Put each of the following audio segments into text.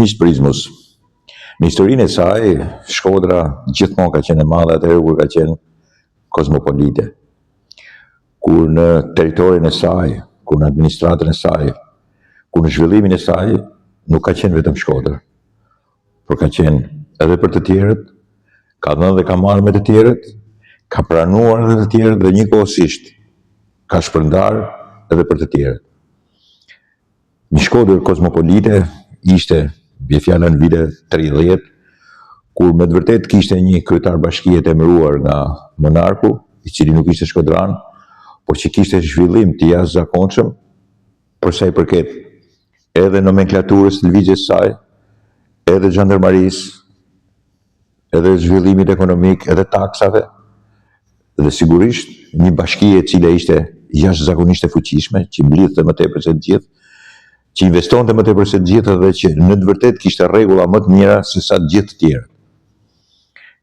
Miq Prizmus, në historinë e saj, Shkodra gjithmonë ka qenë e madhe atëherë kur ka qenë kozmopolite. Kur në territorin e saj, kur në administratën e saj, kur në zhvillimin e saj, nuk ka qenë vetëm Shkodër, por ka qenë edhe për të tjerët, ka dhënë dhe ka marrë me të tjerët, ka pranuar edhe të tjerët dhe njëkohësisht ka shpërndar edhe për të tjerët. Një Shkodër kozmopolite ishte bie fjala në vite 30, kur me të vërtet kishte një kryetar bashkie të emëruar nga monarku, i cili nuk ishte shkodran, por që kishte zhvillim të jashtëzakonshëm për sa i përket edhe nomenklaturës të lëvizjes saj, edhe zhandarmarisë, edhe zhvillimit ekonomik, edhe taksave, dhe sigurisht një bashkie e cila ishte jashtëzakonisht e fuqishme, që mblidhte më tepër se të gjithë, që investonte më tepër se të gjithë dhe që në të vërtet kishte rregulla më të mira se sa të gjithë të tjerë.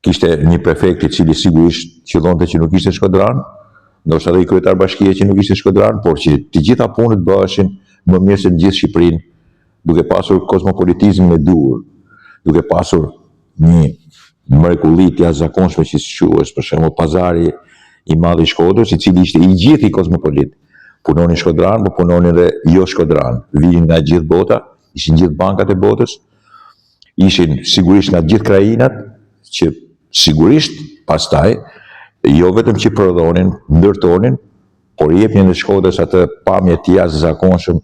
Kishte një prefekt i cili sigurisht qëllonte që nuk ishte shkodran, ndoshta edhe i kryetar bashkie që nuk ishte shkodran, por që të gjitha punët bëheshin më mirë se në gjithë Shqipërinë, duke pasur kozmopolitizmin e dur, duke pasur një mrekulli të jashtëzakonshme që quhet për shembull pazari i madh i Shkodrës, i cili ishte i gjithë i kozmopolit. Punonin shkodran, po punonin dhe jo shkodran. Vinin nga gjithë bota, ishin gjithë bankat e botës, ishin sigurisht nga gjithë krajinat, që sigurisht pastaj, jo vetëm që prodhonin, ndërtonin, por i jepnin në Shkodrës atë pamje të jashtëzakonshëm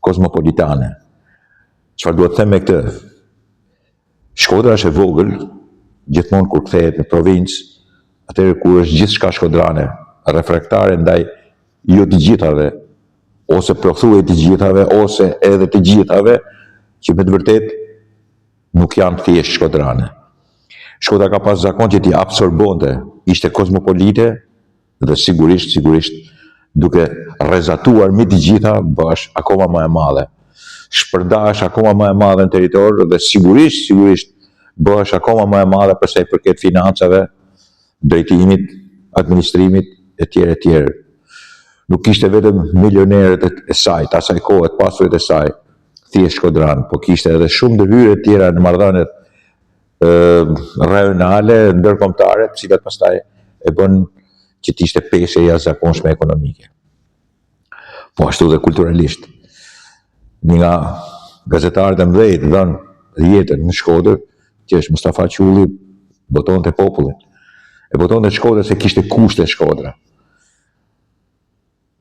kozmopolitane. Çfarë duhet të them me këtë? Shkodra është e vogël, gjithmonë kur kthehet në provincë, atëherë kur është gjithçka shkodrane, refraktare ndaj jo të gjithave, ose pothuaj të gjithave, ose edhe të gjithave, që me të vërtet nuk janë thjesht shkodrane. Shkodra ka pas zakon që t'i absorbonte, ishte kozmopolite dhe sigurisht duke rrezatuar mbi të gjitha bësh akoma më e madhe. Shpërndahesh akoma më e madhe në territor dhe sigurisht bëhesh akoma më e madhe për sa i përket financave, drejtimit, administrimit etj. Nuk kishte vetëm milionerët e saj, të asaj kohë, të pasurit e saj, thjesht shkodran, po kishte edhe shumë detyre tjera në marrëdhëniet rajonale, ndërkombëtare, të cilat pastaj e bën që të ishte peshë e jashtëzakonshme ekonomike. Po ashtu dhe kulturalisht. Një nga gazetarët e mëdhenj të dhënë jetën në Shkodër, që është Mustafa Qulli, botonte popullin. E botonte Shkodrën se kishte kushte Shkodra.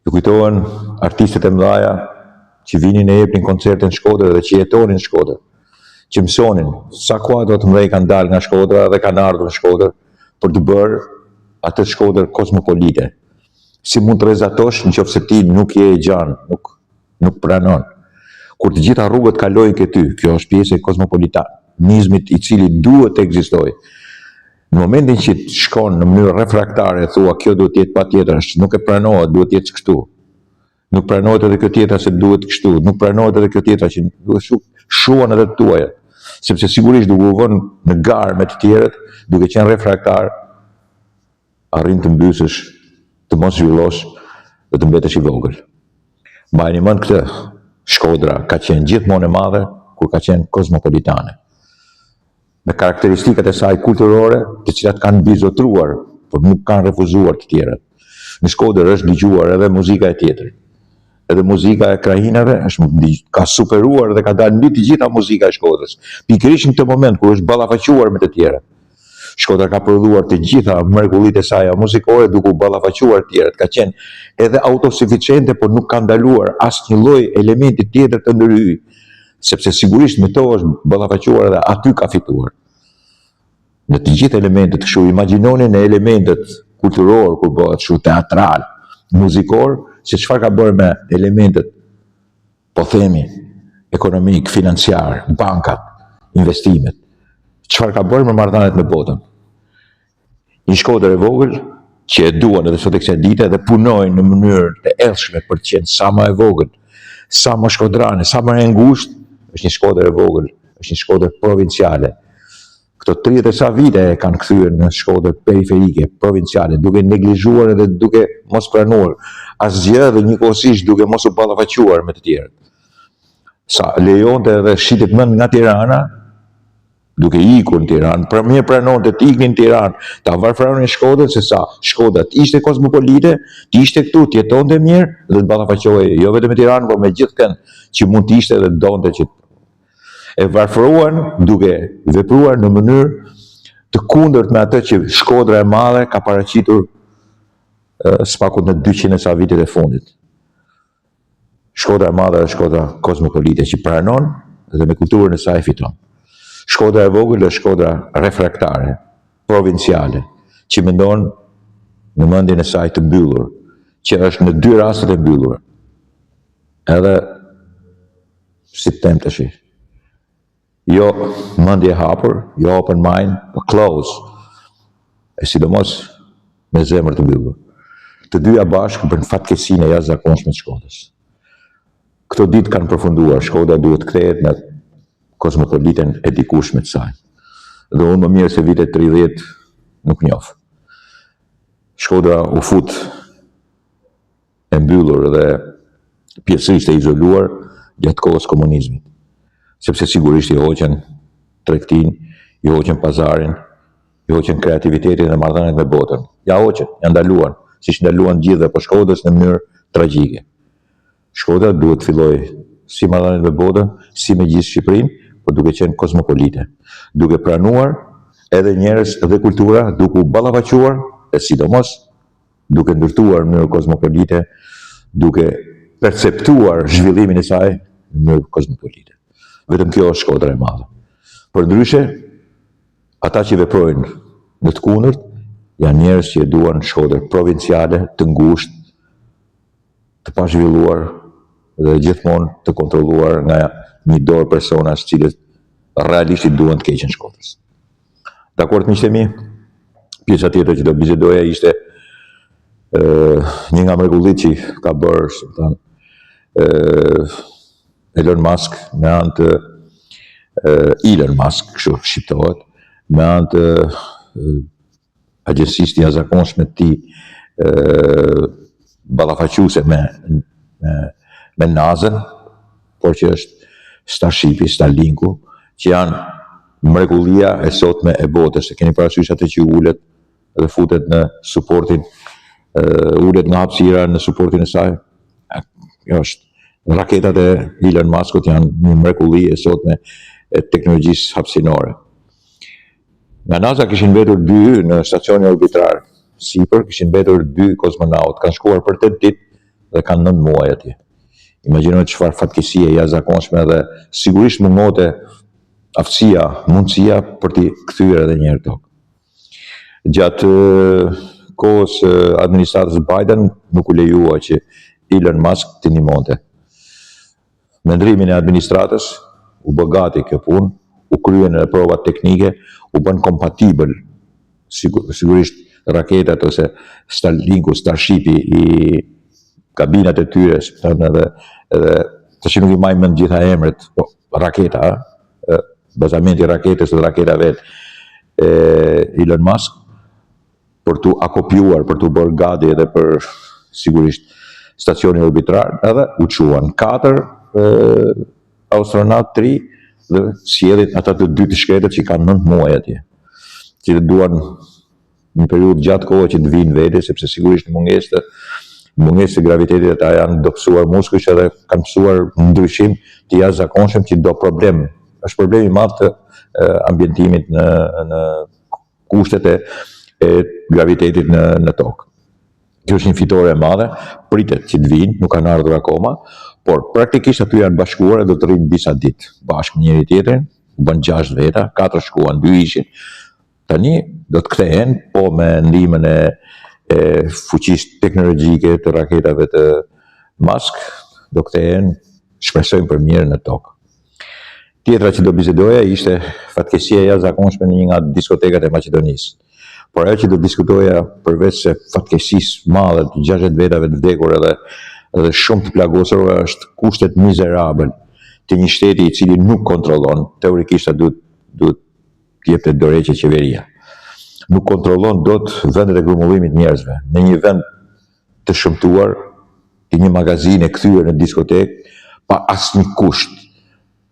Ju kujtohen artistët e mëdhaja që vinin e jepnin koncerte në Shkodër dhe që jetonin në Shkodër, që mësonin sa kuadro të mëdhenj kanë dalë nga Shkodra dhe kanë ardhur në Shkodër për të bërë atë Shkodër kozmopolite. Si mund të rrezatosh nëse ti nuk je e gjan, nuk pranon. Kur të gjitha rrugët kalojnë ke ty, kjo është pjesë e kozmopolitanizmit i cili duhet të ekzistojë. Në momentin që shkon në mënyrë refraktare e thua kjo duhet të jetë patjetër, nuk e pranohet, duhet të jetë kështu. Nuk pranohet edhe kjo tjetra se duhet kështu, nuk pranohet edhe kjo tjetra që duhet shuan edhe të tuaja. Sepse sigurisht duke u vënë në garë me të tjerët, duke qenë refraktar, arrin të mbysësh, të mos zhvillosh dhe të mbetesh i vogël. Mbajini mend këtë, Shkodra ka qenë gjithmonë e madhe kur ka qenë kozmopolitane. Me karakteristikat e saj kulturore, të cilat kanë bizotruar, por nuk kanë refuzuar të tjerët. Në Shkodër është dëgjuar edhe muzika e tjetrit. Edhe muzika e krajinave ka superuar dhe ka dalë mbi të gjitha muzika e Shkodrës. Pikërisht në këtë moment kur është ballafaquar me të tjerët. Shkodra ka prodhuar të gjitha mrekullitë e saj muzikore duke u ballafaquar të tjerët. Ka qenë edhe autosuficiente, por nuk ka ndaluar asnjë lloj elementi tjetër të ndërhyj, sepse sigurisht me to është ballafaquar dhe aty ka fituar. Në të gjithë elementet kështu, imagjinoni në elementet kulturor, kur bëhet kështu teatral, muzikor, se çfarë ka bërë me elementet, po themi, ekonomik, financiar, bankat, investimet. Çfarë ka bërë me marrëdhëniet me botën. Një Shkodër e vogël, që e duan edhe sot e kësaj dite dhe punojnë në mënyrë të ellshme për të qenë sa më e vogël, sa më shkodrane, sa më e ngushtë, është një Shkodër e vogël, është një Shkodër provinciale. Këto 30 e sa vite e kanë kthyer në Shkodër periferike, provinciale, duke neglizhuar edhe duke mos pranuar asgjë dhe njëkohësisht duke mos u ballafaquar me të tjerët. sa lejonte edhe shitet mend nga Tirana, duke ikur në Tiranë, për mirë pranonte të iknin në Tiranë, ta varfëronin Shkodrën, se sa Shkodra ishte kozmopolite, të ishte këtu, të jetonte mirë dhe të ballafaqohej jo vetëm me Tiranë, por me gjithkën që mund të ishte dhe donte që e varfëruan duke vepruar në mënyrë të kundërt me atë që Shkodra e madhe ka paraqitur spaku në 200 e sa vitet e fundit. Shkodra e madhe është Shkodra kozmopolite që pranon dhe me kulturën e saj fiton. Shkodra e vogël është Shkodra refraktare, provinciale, që mendon në mendjen e saj të mbyllur, që është në 2 rastet e mbyllur. Edhe si të them tash. Jo mendje e hapur, jo open mind, po close. E sidomos me zemër të mbyllur. Të dyja bashkë bën fatkeqësinë e jashtëzakonshme të Shkodrës. Këto ditë kanë përfunduar, Shkodra duhet kthehet në kozmopoliten e dikushme të saj. Dhe unë më mirë se vitet 30 nuk njoh. Shkodra u fut e mbyllur dhe pjesërisht e izoluar gjatë kohës komunizmit. Sepse sigurisht i hoqën tregtinë, i hoqën pazarin, i hoqën kreativitetin dhe marrëdhëniet me botën. Ja hoqën, ja ndaluan, siç ndaluan gjithë dhe po Shkodrës në mënyrë tragjike. Shkodra duhet të filloj si marrëdhëniet me botën, si me gjithë Shqipërinë, por duke qenë kozmopolite, duke pranuar edhe njerëz dhe kultura, duke u ballafaquar e sidomos duke ndërtuar në mënyrë kozmopolite, duke perceptuar zhvillimin e saj në mënyrë kozmopolite. Vetëm kjo është Shkodra e madhe. Përndryshe, ata që veprojnë në të kundërt janë njerëz që duan Shkodër provinciale, të ngushtë, të pazhvilluar dhe gjithmonë të kontrolluar nga një dorë personash të cilët realisht i duan të keqen Shkodrës. Dakord, miqtë e mi? Pjesa tjetër që do bisedoja ishte një nga mrekullitë që ka bërë Elon Musk me anë të Elon Musk, kështu shqiptohet, me anë të agjencisë të jashtëzakonshme të tij ballafaquese me NASA-n, por që është Starshipi, Starlinku, që janë mrekullia e sotme e botës. E keni parasysh atë që ulet dhe futet në suportin, ulet nga hapësira në suportin e saj. Kjo është. Raketat e Elon Muskut janë një mrekulli e sotme e teknologjisë hapësinore. Nga NASA kishin mbetur 2 në stacionin orbitar sipër, kishin mbetur 2 kozmonautë, kanë shkuar për 8 ditë dhe kanë 9 muaj atje. Imagjinoni çfarë fatkeqësie jashtëzakonshme dhe sigurisht mungonte aftësia, mundësia për t'i kthyer edhe një herë tokë. Gjatë kohës administratës Biden nuk u lejua që Elon Musk t'i ndihmonte. Me ndrimin e administratës u bë gati kjo punë, u kryen edhe provat teknike, u bën kompatibël sigurisht raketat ose Starlinku, Starshipi i kabinat e tyre, edhe tash nuk i maj mend gjitha emret, po raketa, bazamenti i raketës dhe raketa vetë Elon Musk, për t'u akopjuar, për t'u bërë gati edhe për sigurisht stacionin orbitar, edhe u quan 4 astronaut 3 dhe sjellin ata të 2 të shkretët që kanë 9 muaj atje, që duan një periudhë gjatë kohë që të vinë vete, sepse sigurisht mungesë të gravitetit ata janë dobësuar muskujsh edhe kanë mësuar ndryshim të jashtëzakonshëm që do problem. Është problem i madh të ambientimit në kushtet e gravitetit në tokë. Kjo është një fitore e madhe, pritet që të vinë, nuk kanë ardhur akoma, por praktikisht aty janë bashkuar dhe do të rrinë disa ditë bashkë me njëri tjetrin, u bën 6 veta, 4 shkuan, 2 ishin. Tani do të kthehen, po me ndihmën e fuqisë teknologjike të raketave të Musk, do kthehen, shpresojmë për mirë në tokë. Tjetra që do bisedoja ishte fatkeqësia e jashtëzakonshme në një nga diskotekat e Maqedonisë. Por ajo që do diskutoja përveç se fatkeqësisë madhe të 60 vetave të vdekur edhe shumë të plagosur është kushtet mizerabël të një shteti i cili nuk kontrollon, teorikisht duhet të jepte dorëheqje qeveria. Nuk kontrollon dot vendet e grumbullimit njerëzve. Në një vend të shëmtuar, i një magazinë e kthyer në diskotekë pa asnjë kusht,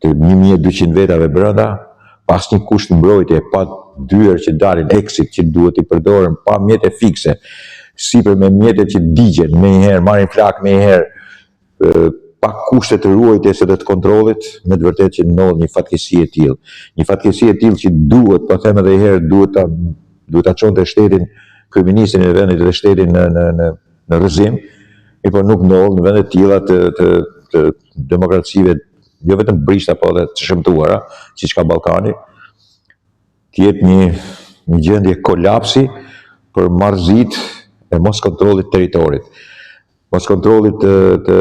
të 1200 vetave brenda, pas një kusht mbrojtje, pa dyer që dalin exit që duhet i përdoren, pa mjete fikse, sipër me mjete që digjen, me njëherë, marrin flak me njëherë, pa kushte të ruajtjes së të kontrollit, me të vërtetë që ndodh një fatkeqësi e tillë. Një fatkeqësi e tillë që duhet, po them edhe herë, duhet ta çonte shtetin, kryeministrin e vendit dhe shtetin në rrëzim, po nuk ndodh në vende të tilla të demokracive, jo vetëm brishta, po edhe të shëmtuara, siç ka Ballkani, të jetë një gjendje kolapsi për marrëzit e mos kontrollit territorit, mos kontrollit të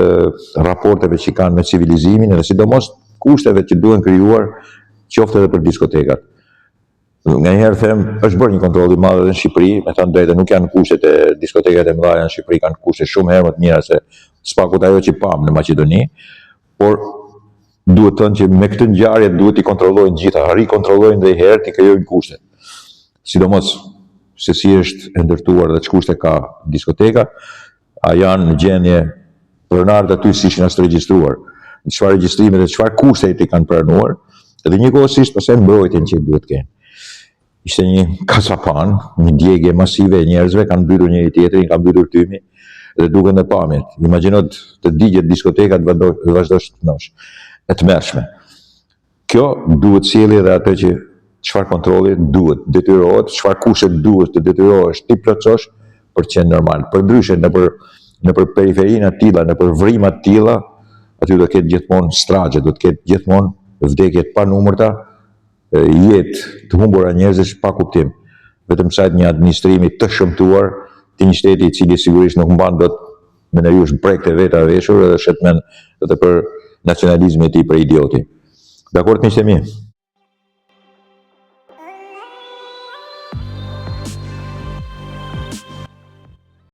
raporteve që kanë me civilizimin, edhe sidomos kushteve që duhen krijuar, qoftë edhe për diskotekat. Nganjëherë them, është bërë një kontroll i madh edhe në Shqipëri, me thënë drejtë, nuk janë kushtet e diskotekat e mëdha në Shqipëri, kanë kushte shumë herë më të mira se spakut ajo që pam në Maqedoni, por duhet thënë që me këtë ngjarje duhet i kontrollojnë gjitha, rikontrollojnë dhe herë të krijojnë kushte. Sidomos se si është e ndërtuar dhe ç'kushte ka diskoteka, a janë në gjendje pronarët aty si ishin as të regjistruar, në çfarë regjistrime dhe çfarë kushte i kanë pranuar, edhe njëkohësisht pastaj mbrojtjen që duhet kenë. Ishte një kasapan, një djegje masive e njerëzve, kanë mbytur njëri tjetrin, kanë mbytur tymi dhe duken dhe pamjet. Imagjino të digjet diskotekat vazhdosh të nosh, e të mërshme. Kjo duhet sjellje dhe atë që çfarë kontrolli duhet, detyrohet, çfarë kushte duhet të detyrohesh ti plotësosh për të qenë normal. Përndryshe nëpër periferinë të tilla, nëpër vrimë të tilla, aty do të ketë gjithmonë stragje, do të ketë gjithmonë vdekje të panumërta, jetë të humbura njerëzish pa kuptim. Vetëm sa një administrimi të shëmtuar, të një shteti i cili sigurisht nuk mban dot me nejush brekte veta veshur edhe shetmen edhe për nacionalizmin e tij për idioti. Dakord, miqtë e mi?